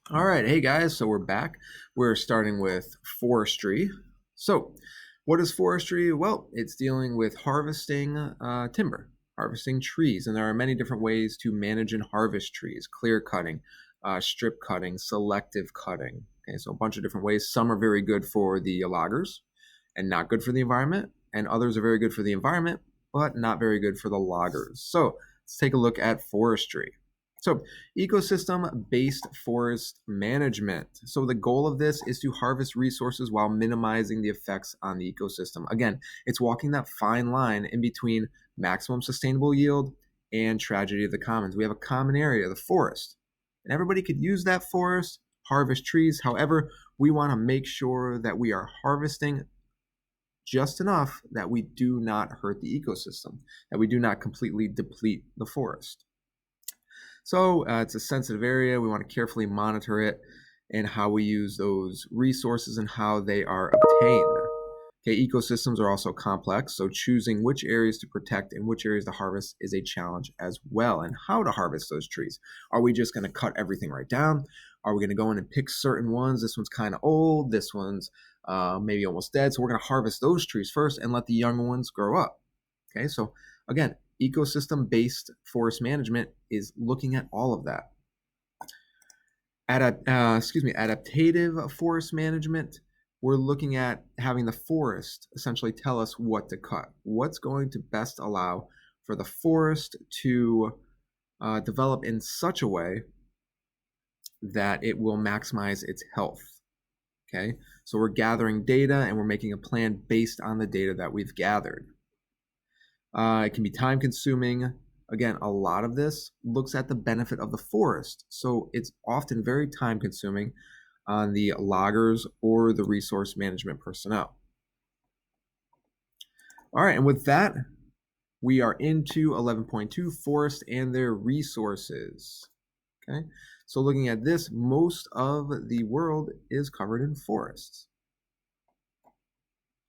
All right, hey guys, so we're back. We're starting with forestry. So, what is forestry? Well, it's dealing with harvesting timber, harvesting trees, and there are many different ways to manage and harvest trees: clear cutting, strip cutting, selective cutting. Okay, so a bunch of different ways. Some are very good for the loggers and not good for the environment, and others are very good for the environment but not very good for the loggers. So, let's take a look at forestry. So, ecosystem based forest management. So, the goal of this is to harvest resources while minimizing the effects on the ecosystem. Again, it's walking that fine line in between maximum sustainable yield and tragedy of the commons. We have a common area, the forest, and everybody could use that forest, harvest trees. However, we want to make sure that we are harvesting just enough that we do not hurt the ecosystem, that we do not completely deplete the forest. So it's a sensitive area. We want to carefully monitor it and how we use those resources and how they are obtained. Okay, ecosystems are also complex, so choosing which areas to protect and which areas to harvest is a challenge as well. And how to harvest those trees. Are we just going to cut everything right down? Are we going to go in and pick certain ones? This one's kind of old. This one's maybe almost dead. So we're going to harvest those trees first and let the younger ones grow up. Okay, so again, ecosystem-based forest management is looking at all of that. Adaptative forest management, we're looking at having the forest essentially tell us what to cut. What's going to best allow for the forest to develop in such a way that it will maximize its health. Okay, so we're gathering data and we're making a plan based on the data that we've gathered. It can be time consuming. Again, a lot of this looks at the benefit of the forest. So it's often very time consuming on the loggers or the resource management personnel. All right, and with that, we are into 11.2 forest and their resources. Okay, so looking at this, most of the world is covered in forests.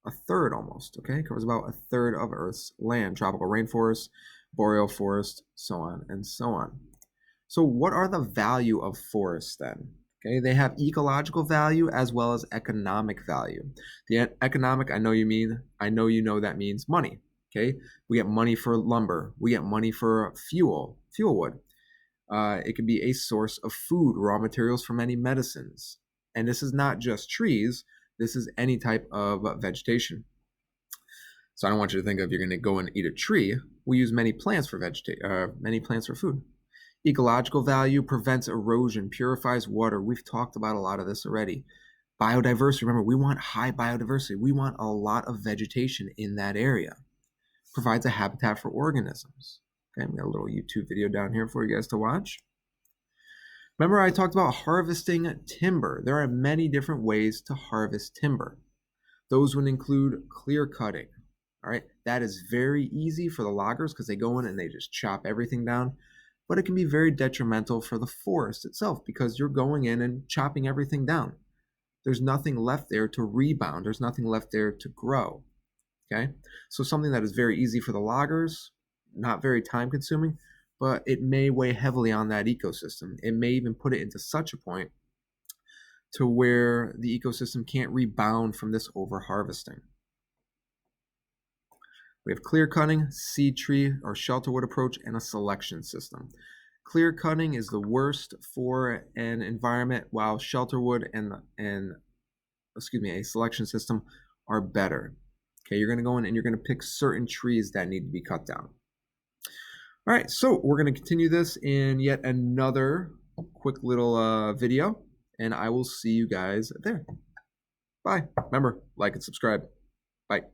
A third almost, okay? Covers about a third of Earth's land, tropical rainforests, boreal forest, so on and so on. So what are the value of forests then? Okay, they have ecological value as well as economic value. The economic, I know you know that means money. Okay, we get money for lumber, we get money for fuel wood. It can be a source of food, raw materials for many medicines. And this is not just trees, this is any type of vegetation. So I don't want you to think of you're going to go and eat a tree. We use many plants for many plants for food. Ecological value prevents erosion, purifies water. We've talked about a lot of this already. Biodiversity, remember, we want high biodiversity. We want a lot of vegetation in that area. Provides a habitat for organisms. Okay, we got a little YouTube video down here for you guys to watch. Remember, I talked about harvesting timber. There are many different ways to harvest timber. Those would include clear cutting. All right, that is very easy for the loggers because they go in and they just chop everything down. But it can be very detrimental for the forest itself because you're going in and chopping everything down. There's nothing left there to rebound, there's nothing left there to grow. Okay, so something that is very easy for the loggers, not very time consuming, but it may weigh heavily on that ecosystem. It may even put it into such a point to where the ecosystem can't rebound from this over harvesting. We have clear cutting, seed tree or shelterwood approach, and a selection system. Clear cutting is the worst for an environment, while shelterwood and a selection system are better. Okay, you're going to go in and you're going to pick certain trees that need to be cut down. All right, so we're going to continue this in yet another quick little video, and I will see you guys there. Bye. Remember, like and subscribe. Bye.